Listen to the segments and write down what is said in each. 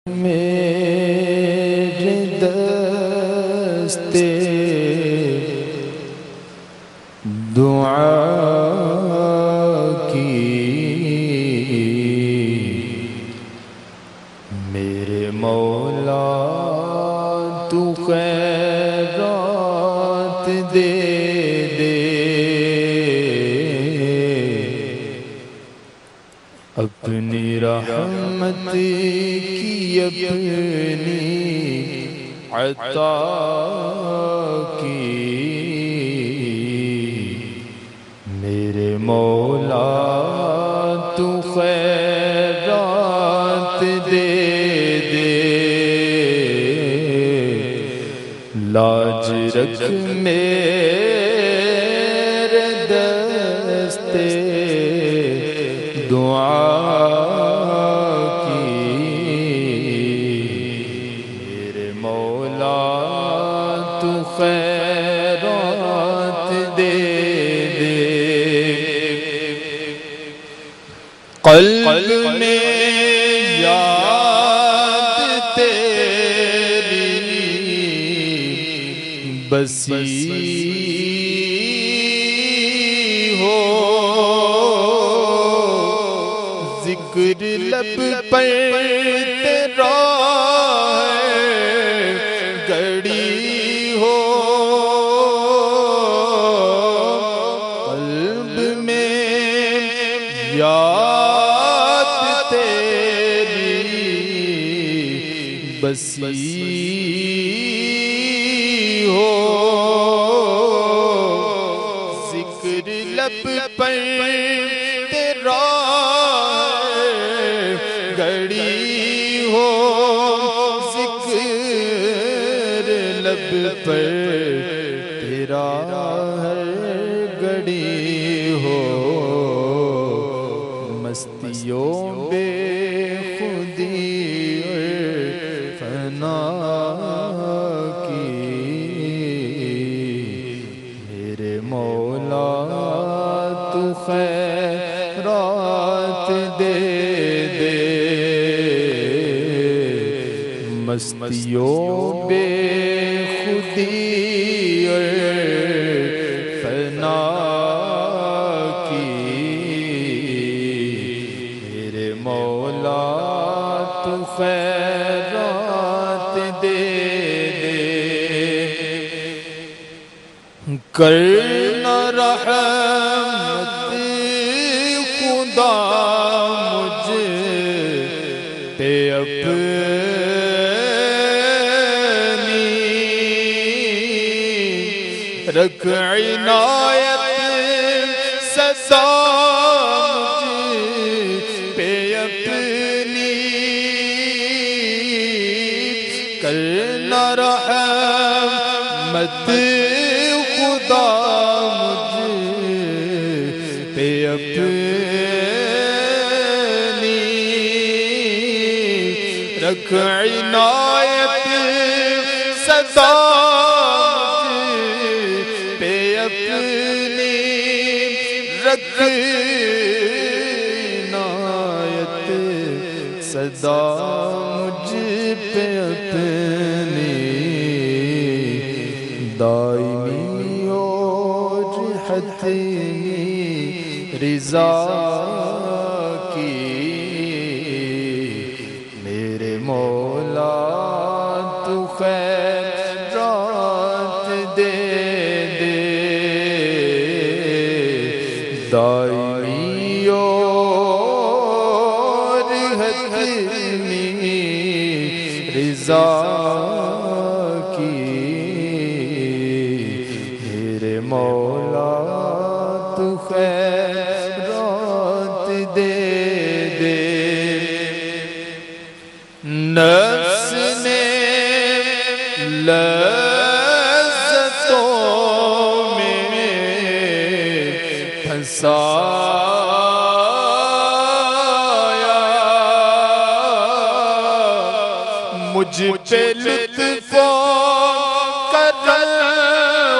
میرے دستے دعا کی میرے مولا تو خیرات دے دے اپنی رحمت کی اپنی عطا کی میرے مولا تو خیرات دے دے لاج رکھ میرے دستے دعا کی میرے مولا تو خیرات دے دے قلب میں یاد تیری بسی ذکر لب پر تیرا ہے گڑی ہو قلب میں یاد تیری بسی ہو ذکر لب پر تیرا گڑی ہو ذکر لب پر تیرا ہے گڑی ہو مستیوں بے خودی فنا کی میرے مولا تو خیرات دے مستیوں بے خودی اور فنا کی میرے مولا تو خیرات دے کرنا رحمت خدا مجھ پہ رکھ عنایت سزا مجھ پہ اپنی کرنا رحمت خدا مجھ پہ اپنی رکھ عنایت سزا اپنی رکھ عنایت صدا مجھ پہ اپنی دائمی اور حتمی رضا کی میرے مولا تو خیرات دے دائمی اور حتمی رضا کی میرے مولا تو خیرات دے نفس نے لذتوں میں پھنسایا مجھ پہ لطف و کرم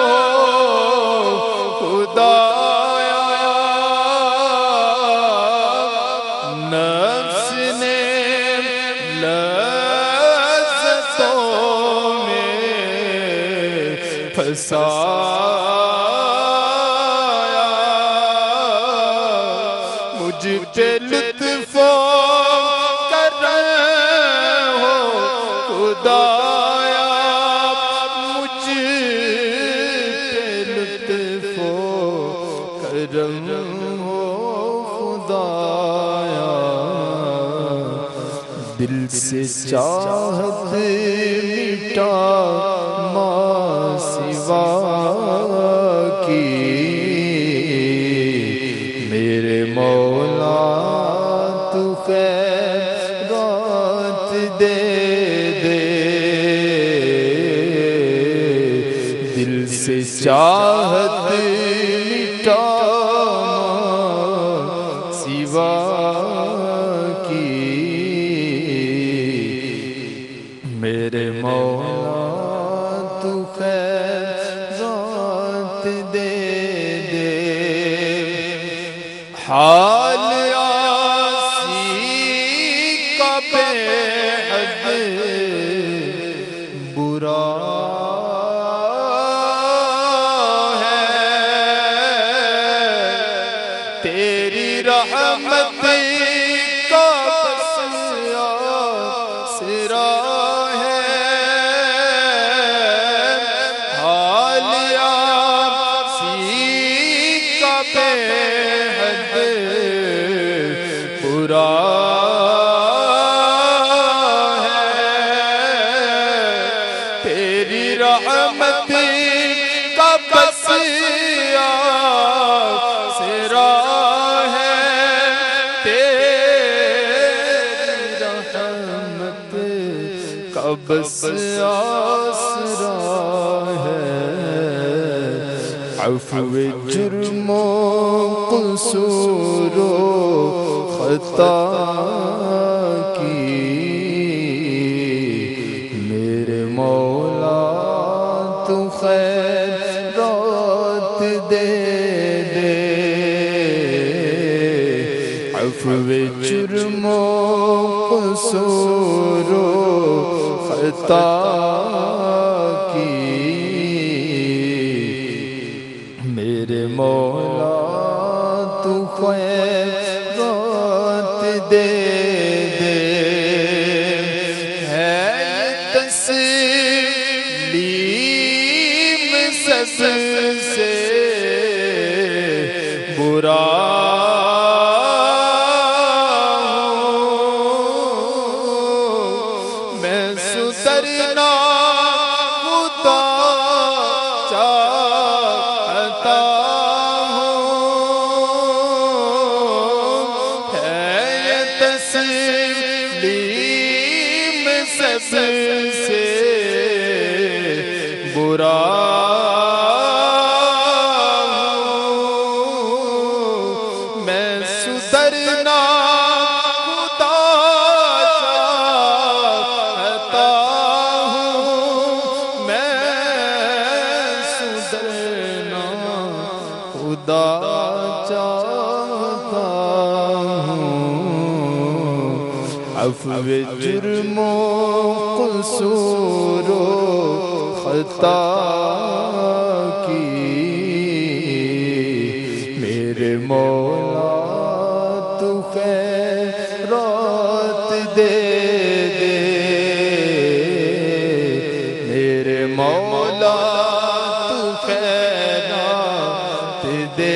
ہو خدایا نفس نے بسایا مجھ پہ لطف و کرم ہو خدایا مجھ پہ لطف و کرم ہو خدایا دل سے چاہت مٹا ماں سوا کی میرے مولا تو خیرات دے دے دل سے چاہت مٹا ماں سوا کی میرے مولا تو خیرات دے دے حال آسی کا بے حد برا ہے تیری رحمت کا بس آسرا برا ہے تیری رحمت کا بس آسرا ہے تیری رحمت کا بس آسرا ہے عفو جرم و قصور و خطا کی میرے مولا تو خیرات دے دے عفو جرم و قصور و خطا کی میرے مولا تو خیرات دے دے ہے تسلیم سس سے برا ہوں میں سدھرنا خدا چاہتا تسلیم سب سے برا ہوں میں سدھرنا خدا چاہتا ہوں میں سدھرنا خدا چاہتا عفو جرم و قصور و خطا کی میرے مولا تو خیرات دے دے میرے مولا تو خیرات دے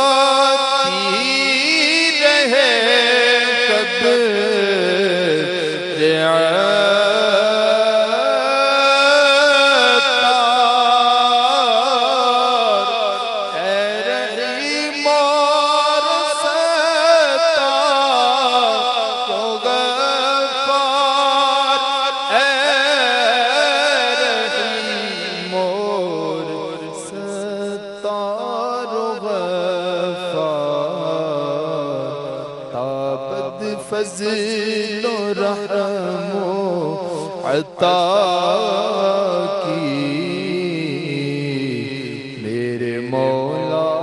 جگمگاتی رہے قدر عطار اے رحیم اور ستار کو غفار اے رحیم اور ستار فضل و رحم و عطا کی میرے مولا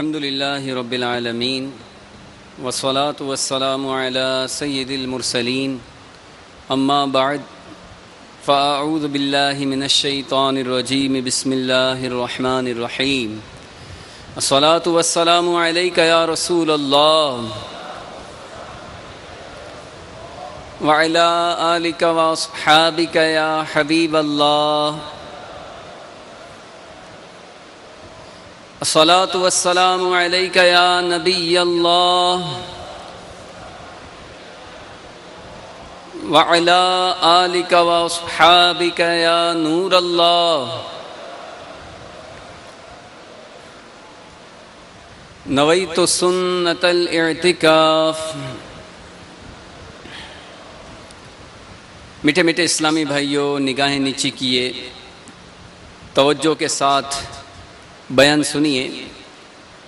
الحمد لله رب العالمين والصلاة والسلام على سيد المرسلين أما بعد فأعوذ بالله من الشيطان الرجيم بسم الله الرحمن الرحيم الصلاة والسلام عليك يا رسول الله وعلى آلك وأصحابك يا حبيب الله الصلاة والسلام عليك يا نبي الله وعلى آلك وأصحابك يا نور الله نويت سنة الاعتكاف۔ میٹھے میٹھے اسلامی بھائیوں، نگاہیں نیچی کیے، توجہ کے ساتھ بیان سنیے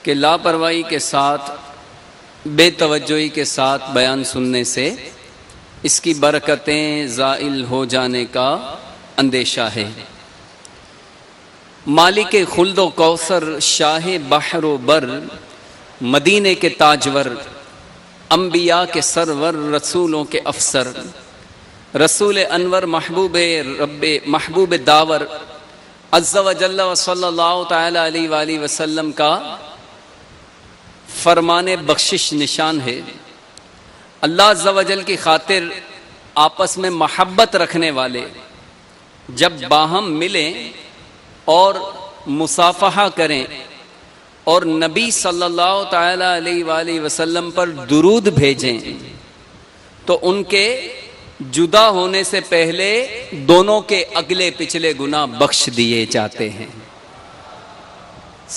کہ لاپرواہی کے ساتھ، بے توجہی کے ساتھ بیان سننے سے اس کی برکتیں زائل ہو جانے کا اندیشہ ہے۔ مالک خلد و کوثر، شاہ بحر و بر، مدینے کے تاجور، انبیاء کے سرور، رسولوں کے افسر، رسول انور، محبوب داور عز و جل و صلی اللہ تعالی علیہ وآلہ وسلم کا فرمان بخشش نشان ہے۔ اللہ عز و جل کی خاطر آپس میں محبت رکھنے والے جب باہم ملیں اور مصافحہ کریں اور نبی صلی اللہ تعالی علیہ وآلہ وسلم پر درود بھیجیں تو ان کے جدا ہونے سے پہلے دونوں کے اگلے پچھلے گناہ بخش دیے جاتے ہیں۔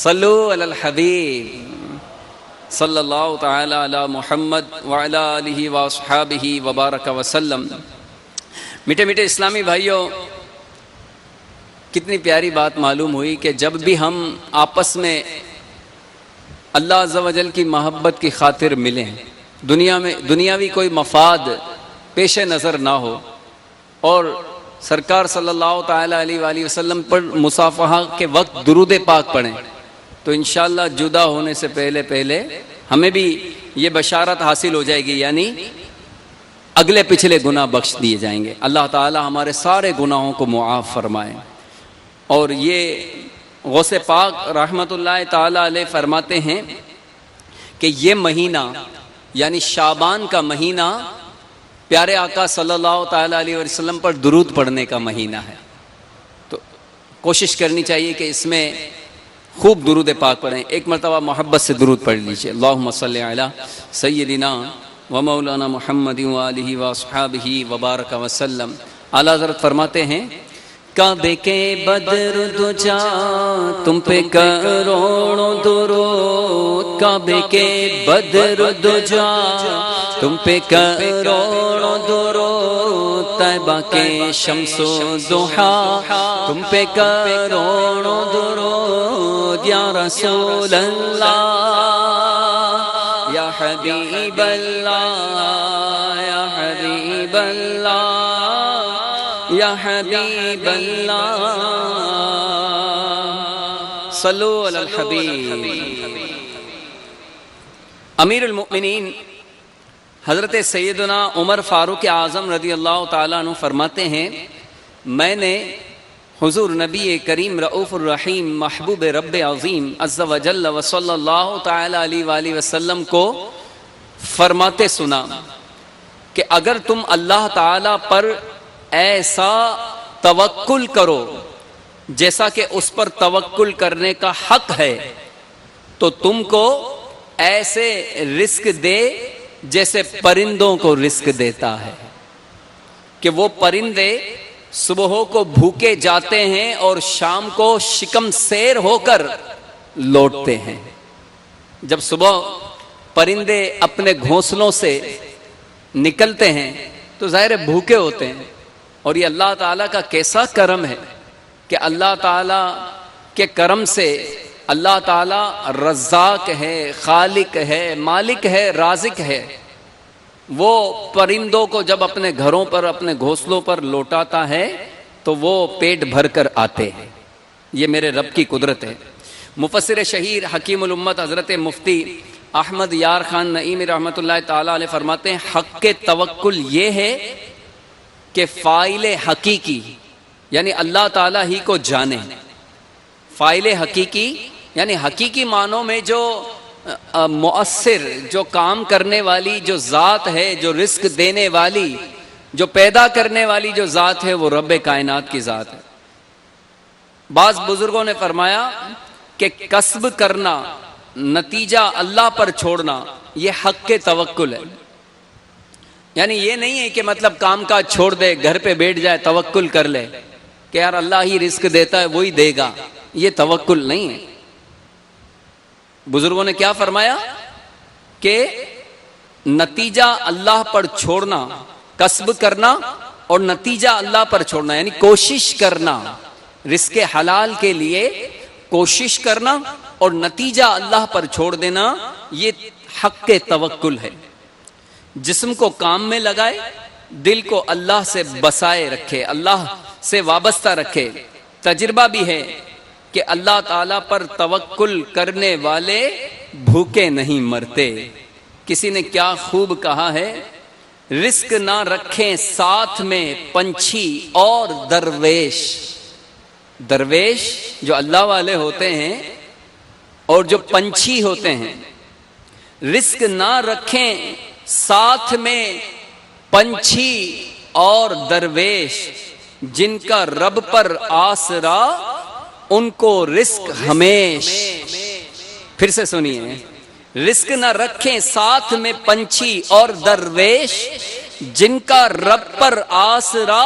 صلو علی الحبیب صلی اللہ تعالی علی محمد وعلی آلہ واصحابہ وبارک وسلم۔ میٹھے میٹھے اسلامی بھائیوں، کتنی پیاری بات معلوم ہوئی کہ جب بھی ہم آپس میں اللہ عز و جل کی محبت کی خاطر ملیں، دنیا میں دنیاوی کوئی مفاد پیش نظر نہ ہو، اور سرکار صلی اللہ تعالی علیہ وآلہ وسلم پر مصافحہ کے وقت درود پاک پڑھیں تو انشاءاللہ جدا ہونے سے پہلے ہمیں بھی یہ بشارت حاصل ہو جائے گی، یعنی اگلے پچھلے گناہ بخش دیے جائیں گے۔ اللہ تعالی ہمارے سارے گناہوں کو معاف فرمائے۔ اور یہ غوث پاک رحمت اللہ تعالی علیہ فرماتے ہیں کہ یہ مہینہ یعنی شعبان کا مہینہ پیارے آقا صلی اللہ تعالی علیہ وسلم پر درود پڑھنے کا مہینہ ہے، تو کوشش کرنی چاہیے کہ اس میں خوب درود پاک پڑھیں۔ ایک مرتبہ محبت سے درود پڑھ لیجئے، اللہم صلی علی سیدنا و مولانا محمد و آلہ و اصحابہ وبارک وسلم۔ اعلیٰ حضرت فرماتے ہیں کعبے کے بدر دجا تم پہ کروڑوں درود، کعبے کے بدر دجا تم پہ کروڑوں درود، طیبہ کے شمس و ضحیٰ تم پہ کروڑوں درود، یا رسول اللہ یا حبیب اللہ یا حبیب اللہ یا حبیب اللہ، صلو علی الحبیب۔ امیر المؤمنین حضرت سیدنا عمر فاروق اعظم رضی اللہ تعالیٰ عنہ فرماتے ہیں میں نے حضور نبی کریم رؤوف الرحیم محبوب رب عظیم عز و جل و صلی اللہ تعالی علیہ وآلہ وسلم کو فرماتے سنا کہ اگر تم اللہ تعالیٰ پر ایسا توکل کرو جیسا کہ اس پر توکل کرنے کا حق ہے تو تم کو ایسے رزق دے جیسے پرندوں کو رزق دیتا ہے، کہ وہ پرندے صبح کو بھوکے جاتے ہیں اور شام کو شکم سیر ہو کر لوٹتے ہیں۔ جب صبح پرندے اپنے گھونسلوں سے نکلتے ہیں تو ظاہر بھوکے ہوتے ہیں، اور یہ اللہ تعالیٰ کا کیسا کرم ہے کہ اللہ تعالیٰ کے کرم سے اللہ تعالیٰ رزاق ہے، خالق ہے، مالک ہے، رازق ہے۔ وہ پرندوں کو جب اپنے گھروں پر، اپنے گھونسلوں پر لوٹاتا ہے تو وہ پیٹ بھر کر آتے ہیں۔ یہ میرے رب کی قدرت ہے۔ مفسر شہیر حکیم الامت حضرت مفتی احمد یار خان نعیمی رحمۃ اللہ تعالی علیہ فرماتے ہیں حق کے توکل یہ ہے کہ فاعل حقیقی یعنی اللہ تعالیٰ ہی کو جانے. فاعل حقیقی یعنی حقیقی معنوں میں جو مؤثر، جو کام کرنے والی جو ذات ہے، جو رزق دینے والی، جو پیدا کرنے والی جو ذات ہے، وہ رب کائنات کی ذات ہے. بعض بزرگوں نے فرمایا کہ کسب کرنا، نتیجہ اللہ پر چھوڑنا، یہ حق کے توکل ہے. یعنی یہ نہیں ہے کہ مطلب کام کاج چھوڑ دے، گھر پہ بیٹھ جائے، توکل کر لے کہ یار اللہ ہی رزق دیتا ہے، وہی دے گا. یہ توکل نہیں ہے. بزرگوں نے کیا فرمایا کہ نتیجہ اللہ پر چھوڑنا، کسب کرنا اور نتیجہ اللہ پر چھوڑنا، یعنی کوشش کرنا، رزق حلال کے لیے کوشش کرنا اور نتیجہ اللہ پر چھوڑ دینا، یہ حق کے توکل ہے. جسم کو کام میں لگائے، دل کو اللہ سے بسائے رکھے، اللہ سے وابستہ رکھے. تجربہ بھی ہے کہ اللہ تعالیٰ پر توکل کرنے والے بھوکے نہیں مرتے. کسی نے کیا خوب کہا ہے، رزق نہ رکھیں ساتھ میں پنچھی اور درویش. درویش جو اللہ والے ہوتے ہیں اور جو پنچھی ہوتے ہیں، رزق نہ رکھیں ساتھ میں پنچھی اور درویش، جن کا رب پر آسرا ان کو رزق ہمیش. پھر سے سنیے، رزق نہ رکھیں ساتھ میں پنچھی اور درویش، جن کا رب پر آسرا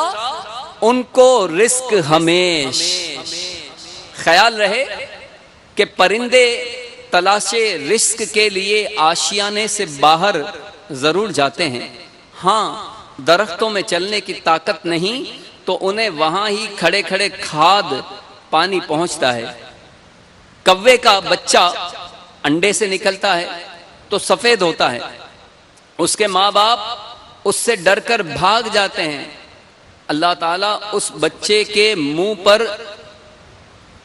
ان کو رزق ہمیش. خیال رہے کہ پرندے تلاش رزق کے لیے آشیانے سے باہر ضرور جاتے ہیں. ہاں، درختوں میں چلنے کی طاقت نہیں تو انہیں وہاں ہی کھڑے کھڑے کھاد پانی پہنچتا ہے. کوے کا بچہ انڈے سے نکلتا ہے تو سفید ہوتا ہے، اس کے ماں باپ اس سے ڈر کر بھاگ جاتے ہیں. اللہ تعالیٰ اس بچے کے منہ پر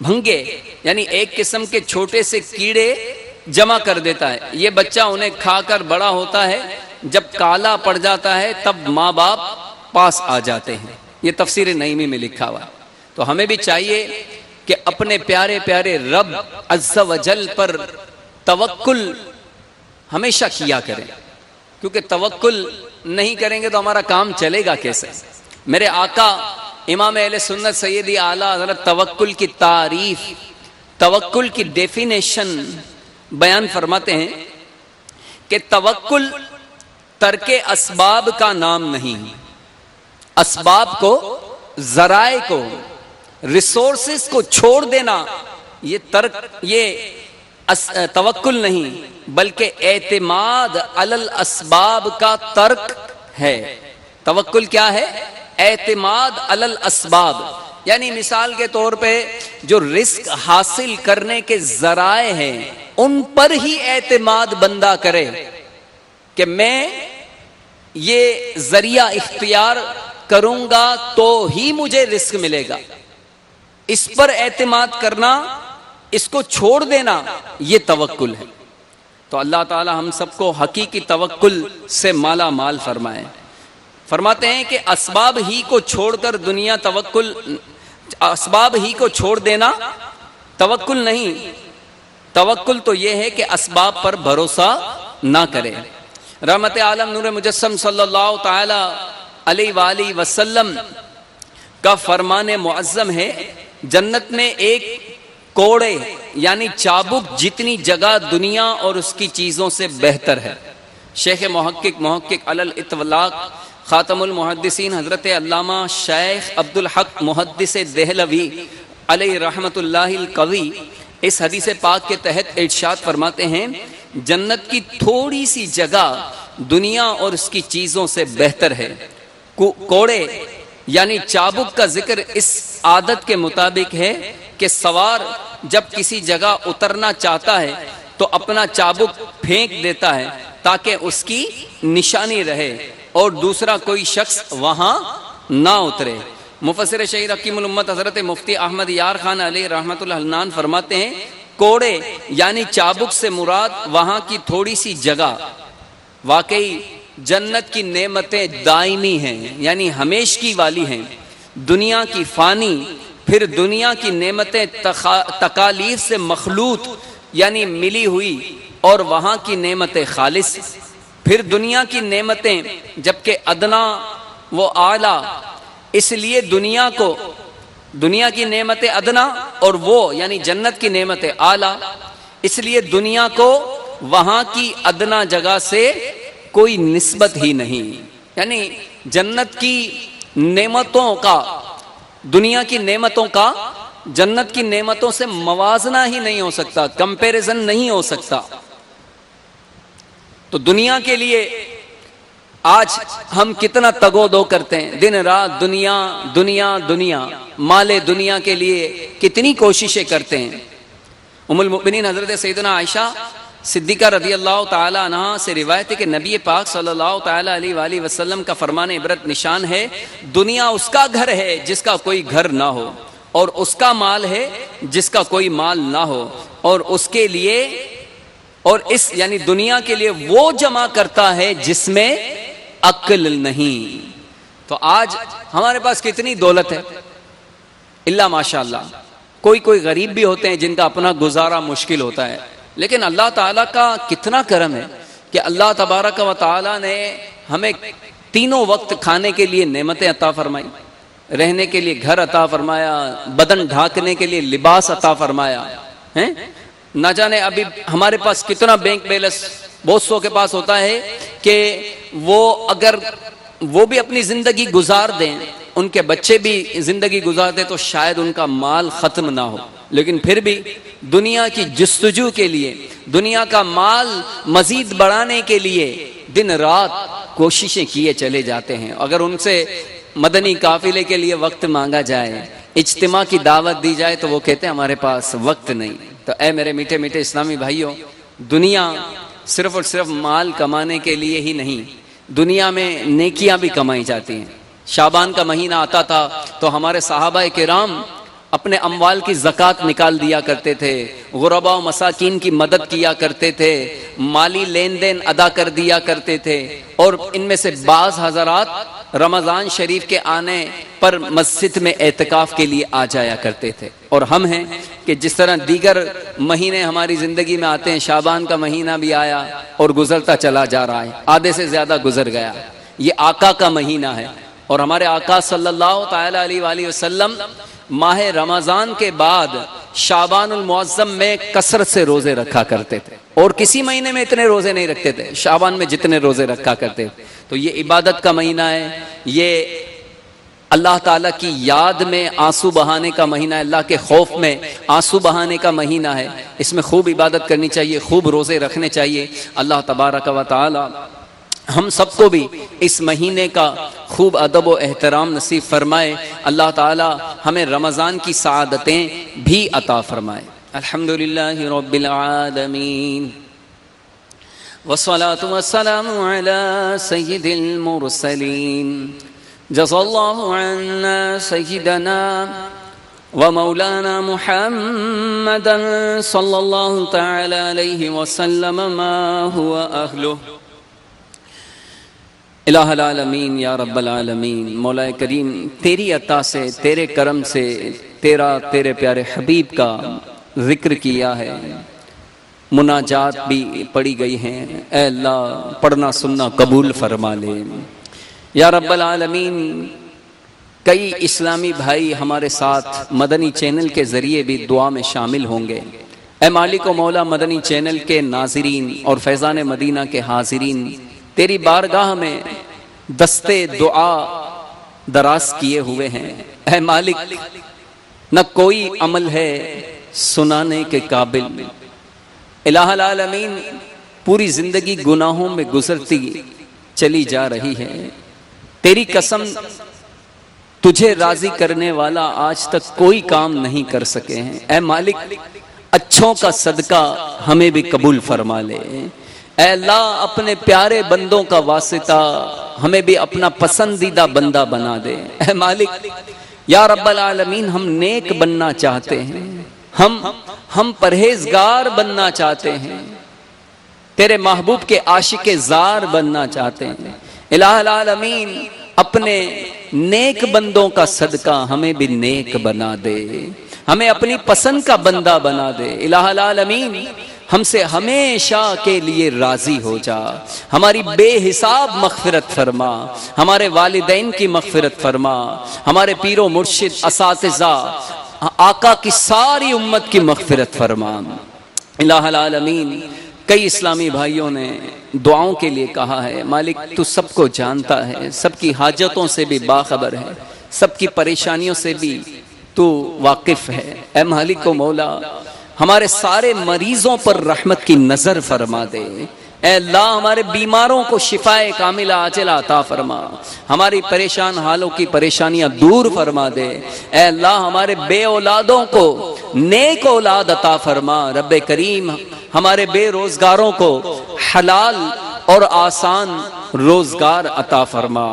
بھنگے یعنی ایک قسم کے چھوٹے سے کیڑے جمع کر دیتا ہے. یہ بچہ انہیں کھا کر بڑا ہوتا ہے. جب کالا پڑ جاتا ہے تب ماں باپ پاس آ جاتے ہیں. یہ تفسیر نعیمی میں لکھا ہوا ہے. تو ہمیں بھی چاہیے کہ اپنے پیارے پیارے رب عز و جل پر توکل ہمیشہ کیا کریں، کیونکہ توکل نہیں کریں گے تو ہمارا کام چلے گا کیسے. میرے آقا امام اہل سنت سیدی اعلیٰ حضرت توکل کی تعریف، توکل کی ڈیفینیشن بیان فرماتے ہیں کہ توکل ترک اسباب کا نام نہیں. اسباب کو، ذرائع کو، ریسورسز کو چھوڑ دینا یہ توکل نہیں، بلکہ اعتماد علی الاسباب کا ترک ہے. توکل کیا ہے؟ اعتماد علی الاسباب. یعنی مثال کے طور پہ جو رزق حاصل کرنے کے ذرائع ہیں ان پر ہی اعتماد بندہ کرے کہ میں یہ ذریعہ اختیار کروں گا تو ہی مجھے رزق ملے گا. اس پر اعتماد کرنا، اس کو چھوڑ دینا، یہ توکل ہے. تو اللہ تعالی ہم سب کو حقیقی توکل سے مالا مال فرمائے. فرماتے ہیں کہ اسباب ہی کو چھوڑ کر دنیا توکل، اسباب ہی کو چھوڑ دینا توکل نہیں. توکل تو یہ ہے کہ اسباب پر بھروسہ نہ کرے. رحمت عالم نور مجسم صلی اللہ تعالی علیہ وآلہ وسلم کا فرمان معظم ہے، جنت میں ایک کوڑے یعنی چابک جتنی جگہ دنیا اور اس کی چیزوں سے بہتر ہے. شیخ محقق علی الاطلاق خاتم المحدثین حضرت علامہ شیخ عبدالحق محدث دہلوی علیہ رحمت اللہ القوی اس حدیث پاک کے تحت ارشاد فرماتے ہیں، جنت کی تھوڑی سی جگہ دنیا اور اس کی چیزوں سے بہتر ہے. کوڑے یعنی چابک کا ذکر اس عادت کے مطابق ہے کہ سوار جب کسی جگہ اترنا چاہتا ہے تو اپنا چابک پھینک دیتا ہے تاکہ اس کی نشانی رہے اور دوسرا کوئی شخص وہاں نہ اترے. مفسر شہیر حکیم الامت حضرت مفتی احمد یار خان علیہ رحمت اللہ فرماتے ہیں، کوڑے یعنی چابک سے مراد وہاں کی تھوڑی سی جگہ. واقعی جنت کی نعمتیں دائمی ہیں یعنی ہمیشگی والی ہیں. دنیا کی فانی، پھر دنیا کی نعمتیں تکالیف سے مخلوط یعنی ملی ہوئی، اور وہاں کی نعمتیں خالص. پھر دنیا کی نعمتیں جبکہ ادنا وہ اعلیٰ، اس لیے دنیا کی نعمتیں ادنا اور وہ یعنی جنت کی نعمتیں اعلیٰ، اس لیے دنیا کو وہاں کی ادنا جگہ سے کوئی نسبت ہی نہیں. یعنی جنت کی نعمتوں کا، دنیا کی نعمتوں کا جنت کی نعمتوں سے موازنہ ہی نہیں ہو سکتا، کمپیریزن نہیں ہو سکتا. تو دنیا کے لیے آج ہم کتنا تگو دو کرتے ہیں، دن رات دنیا دنیا دنیا، مال دنیا کے لیے کتنی کوششیں کرتے ہیں. ام المؤمنین حضرت سیدنا عائشہ صدیقہ رضی اللہ تعالی عنہا سے روایت ہے کہ نبی پاک صلی اللہ تعالی علیہ وآلہ وسلم کا فرمان عبرت نشان ہے، دنیا اس کا گھر ہے جس کا کوئی گھر نہ ہو، اور اس کا مال ہے جس کا کوئی مال نہ ہو، اور اس کے لیے اور اس یعنی دنیا کے لیے وہ جمع کرتا ہے جس میں عقل نہیں. تو آج ہمارے پاس کتنی دولت ہے، اللہ ماشاءاللہ. کوئی غریب بھی ہوتے ہیں جن کا اپنا گزارا مشکل ہوتا ہے، لیکن اللہ تعالیٰ کا کتنا کرم ہے کہ اللہ تبارک و تعالیٰ نے ہمیں تینوں وقت کھانے کے لیے نعمتیں عطا فرمائی، رہنے کے لیے گھر عطا فرمایا، بدن ڈھانکنے کے لیے لباس عطا فرمایا ہیں. نہ جانے ابھی ہمارے پاس کتنا بینک بیلنس بہت سو کے پاس ہوتا ہے کہ وہ اگر وہ بھی اپنی زندگی گزار دیں، ان کے بچے بھی زندگی گزار دیں، تو شاید ان کا مال ختم نہ ہو، لیکن پھر بھی دنیا کی جستجو کے لیے، دنیا کا مال مزید بڑھانے کے لیے دن رات کوششیں کیے چلے جاتے ہیں. اگر ان سے مدنی قافلے کے لیے وقت مانگا جائے، اجتماع کی دعوت دی جائے، تو وہ کہتے ہیں ہمارے پاس وقت نہیں. تو اے میرے میٹھے میٹھے اسلامی بھائیوں، دنیا صرف اور صرف مال کمانے کے لیے ہی نہیں، دنیا میں نیکیاں بھی کمائی جاتی ہیں. شعبان کا مہینہ آتا تھا تو ہمارے صحابہ کرام اپنے اموال کی زکوٰۃ نکال دیا کرتے تھے، غرباء و مساکین کی مدد کیا کرتے تھے، مالی لین دین ادا کر دیا کرتے تھے. اور ان میں سے بعض حضرات رمضان شریف کے آنے پر مسجد میں اعتکاف کے لیے آ جایا کرتے تھے. اور ہم ہیں کہ جس طرح دیگر مہینے ہماری زندگی میں آتے ہیں، شعبان کا مہینہ بھی آیا اور گزرتا چلا جا رہا ہے، آدھے سے زیادہ گزر گیا. یہ آقا کا مہینہ ہے، اور ہمارے آقا صلی اللہ تعالی علیہ وآلہ وسلم ماہ رمضان کے بعد شعبان المعظم میں کثرت سے روزے رکھا کرتے تھے، اور کسی مہینے میں اتنے روزے نہیں رکھتے تھے شعبان میں جتنے روزے رکھا کرتے تھے. تو یہ عبادت کا مہینہ ہے، یہ اللہ تعالیٰ کی یاد میں آنسو بہانے کا مہینہ ہے، اللہ کے خوف میں آنسو بہانے کا مہینہ ہے. اس میں خوب عبادت کرنی چاہیے، خوب روزے رکھنے چاہیے. اللہ تبارک و تعالیٰ ہم سب کو بھی اس مہینے کا خوب ادب و احترام نصیب فرمائے. اللہ تعالیٰ ہمیں رمضان کی سعادتیں بھی عطا فرمائے. الحمدللہ رب العالمین والصلاة والسلام على سید المرسلین. جزا اللہ عنا سیدنا ومولانا محمد صلی اللہ تعالی علیہ وسلم ما هو اہلہ. الہ العالمین یا رب العالمین، مولا کریم تیری عطا سے، تیرے کرم سے تیرے پیارے حبیب کا ذکر کیا ہے، مناجات بھی پڑھی گئی ہیں. اے اللہ پڑھنا سننا قبول فرما لے یا رب العالمین. کئی اسلامی بھائی ہمارے ساتھ مدنی چینل کے ذریعے بھی دعا میں شامل ہوں گے. اے مالک و مولا مدنی چینل کے ناظرین اور فیضان مدینہ کے حاضرین، تیری بارگاہ میں دستے دعا دراز کیے ہوئے ہیں. اے مالک، نہ کوئی عمل ہے سنانے کے قابل. الہ العالمین پوری زندگی گناہوں میں گزرتی چلی جا رہی ہے. تیری قسم تجھے راضی کرنے والا آج تک کوئی کام نہیں کر سکے ہیں. اے مالک اچھوں کا صدقہ ہمیں بھی قبول فرما لے. اے اللہ اپنے پیارے بندوں کا واسطہ ہمیں بھی اپنا پسندیدہ بندہ بنا دے. اے مالک یا رب العالمین ہم نیک بننا چاہتے ہیں، ہم پرہیزگار بننا چاہتے ہیں، تیرے محبوب کے عاشق زار بننا چاہتے ہیں۔ الہ العالمین اپنے نیک بندوں کا صدقہ ہمیں بھی نیک بنا دے، ہمیں اپنی پسند کا بندہ بنا دے۔ الہ العالمین ہم سے ہمیشہ کے لیے راضی ہو جا، ہماری بے حساب مغفرت فرما، ہمارے والدین کی مغفرت فرما، ہمارے پیر و مرشد اساتذہ آقا کی ساری امت کی مغفرت فرما۔ الہ العالمین کئی اسلامی بھائیوں نے دعاؤں کے لیے کہا ہے، مالک تو سب کو جانتا ہے، سب کی حاجتوں سے بھی باخبر ہے، سب کی پریشانیوں سے بھی تو واقف ہے۔ اے مالک و مولا ہمارے سارے مریضوں پر رحمت کی نظر فرما دے۔ اے اللہ ہمارے بیماروں کو شفائے کاملہ عاجلہ عطا فرما، ہماری پریشان حالوں کی پریشانیاں دور فرما دے۔ اے اللہ ہمارے بے اولادوں کو نیک اولاد عطا فرما۔ رب کریم ہمارے بے روزگاروں کو حلال اور آسان روزگار عطا فرما۔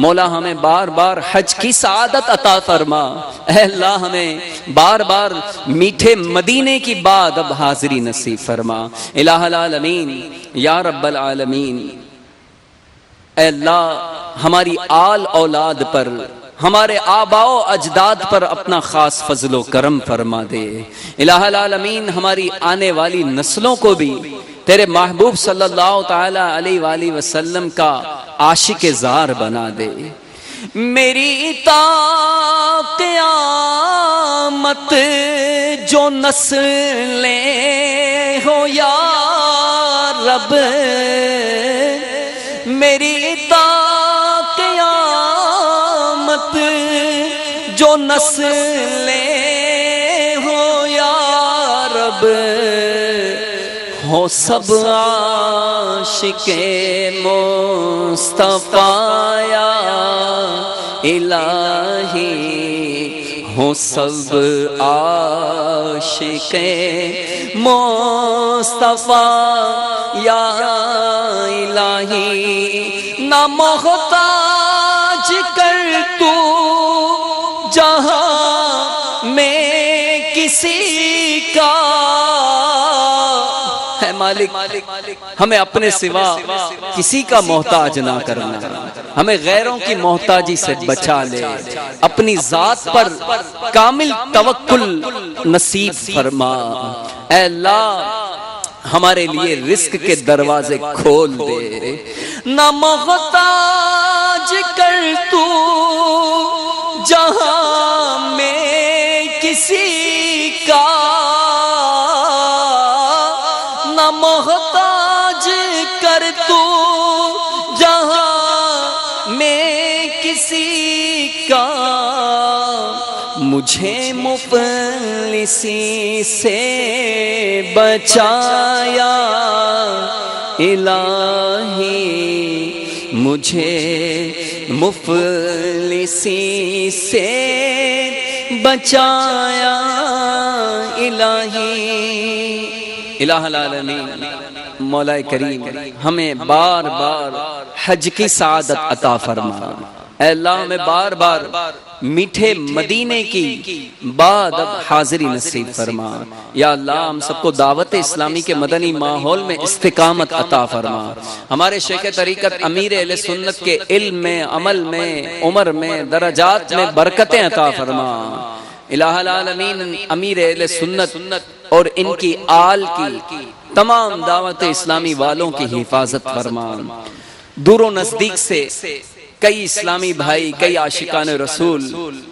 مولا ہمیں بار بار حج کی سعادت عطا فرما۔ اے اللہ ہمیں بار بار میٹھے مدینے کی بعد اب حاضری نصیب فرما۔ الہ العالمین یا رب العالمین اے اللہ ہماری آل اولاد پر، ہمارے آباء و اجداد پر اپنا خاص فضل و کرم فرما دے۔ الہ العالمین ہماری آنے والی نسلوں کو بھی تیرے محبوب صلی اللہ تعالی علیہ وآلہ وسلم کا عاشق زار بنا دے۔ میری تا قیامت جو نسلیں ہو یا رب، میری تا قیامت جو نسلیں ہو یا رب، ہو سب عاشق مصطفیٰ یا الہی، ہو سب عاشق مصطفیٰ یا الہی، نہ محتاج کر تو جہاں میں کسی کا، ہے مالک ہمیں اپنے سوا کسی کا محتاج نہ کرنا، ہمیں غیروں کی محتاجی سے بچا لے، اپنی ذات پر کامل توکل نصیب فرما۔ اے اللہ ہمارے لیے رزق کے دروازے کھول دے، نہ محتاج کر تو جہاں میں کسی کا، نہ محتاج کر تو جہاں میں کسی کا، مجھے مفلسی سے بچایا الہی، مجھے مفلسی سے بچایا الہی۔ الہ العالمین مولا کریم ہمیں بار بار حج کی سعادت عطا فرما۔ اے اللہ ہمیں بار بار میٹھے مدینے کی بعد اب حاضری نصیب فرما۔ یا اللہ ہم سب کو دعوت اسلامی کے مدنی ماحول میں استقامت عطا فرما۔ ہمارے شیخ طریقت امیر اہل سنت کے علم میں، عمل میں، عمر میں، درجات میں برکتیں عطا فرما۔ الہ العالمین امیر اہل سنت اور ان کی آل کی تمام دعوت اسلامی والوں کی حفاظت فرما۔ دور و نزدیک سے کئی اسلامی بھائی، کئی عاشقان رسول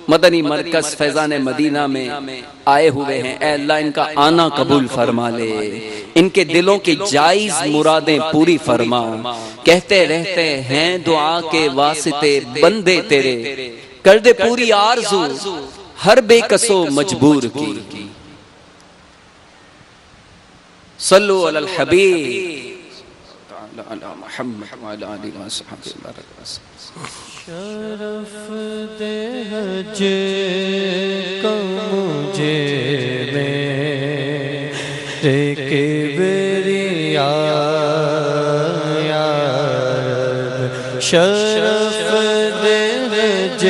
مدنی مرکز فیضان مدینہ میں آئے ہوئے ہیں۔ اے اللہ ان کا آنا قبول فرما لے، ان کے دلوں کی جائز مرادیں پوری فرما۔ کہتے رہتے ہیں دعا کے واسطے بندے تیرے، کر دے پوری آرزو ہر بے کسو مجبور کی۔ صلو علی الحبیب علی محمد وعلی آلہ وصحبہ وسلم۔ شرف دے حج کا مجھے میرے کبریا یا رب، شرف دے حج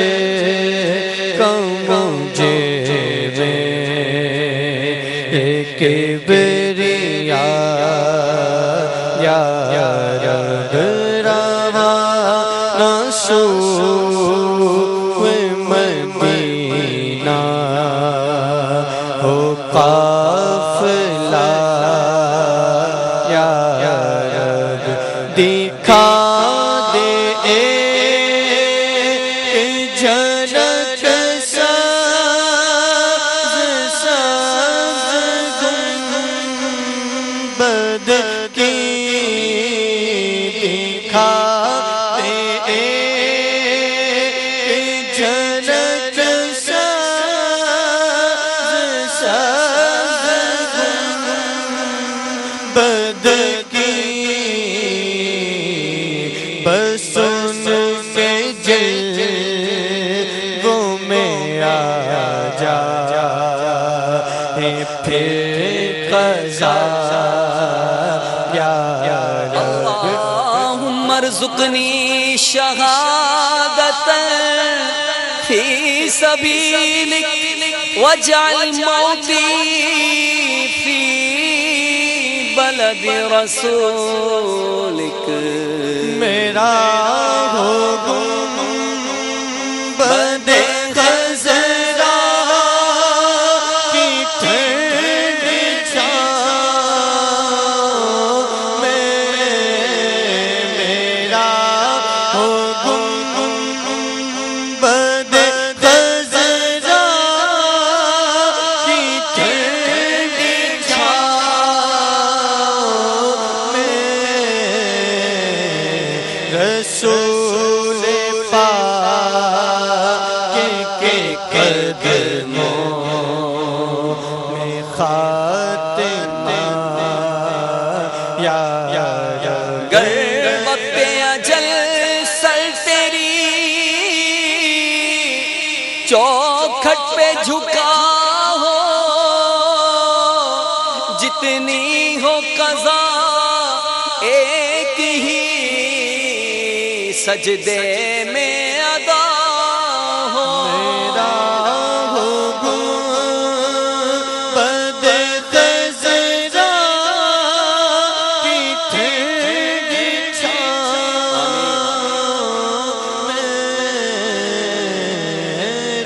کا مجھے یا رب دکھا دے جنت سبز سبز گنبد کی دکھا دے جنت سبز سبز گنبد کی بس ان کے جلووں میں آ جا پھر قضا یا رب اللہم ارزقنی شہادت فی سبیلک واجعل موتی فی بلد رسولک میرا ہو گنبد خضرا کی ٹھنڈی چھاؤں میں میرا ہو گنبد خضرا کی ٹھنڈی چھاؤں میں رسول پاک کے قدموں میں خاتمہ یا رب گر وقت اجل سر تیری چوکھٹ پہ جھکا ہو جتنی ہو قضا ایک ہی سجدے میں ادا ہو میرا ہو گنبد خضرا کی ٹھنڈی چھاؤں میں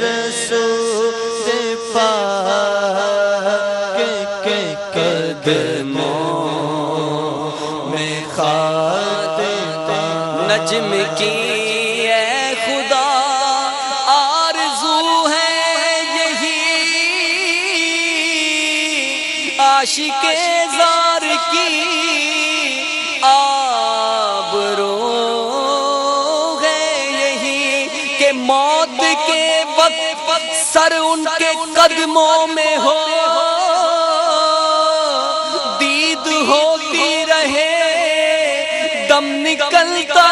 رسول پاک کے قدموں میں خاتمہ نجم کی اے خدا آرزو ہے یہی عاشق زار کی آبرو ہے یہی کہ موت کے وقت سر ان کے قدموں میں ہو دید ہوتی رہے دم نکلتا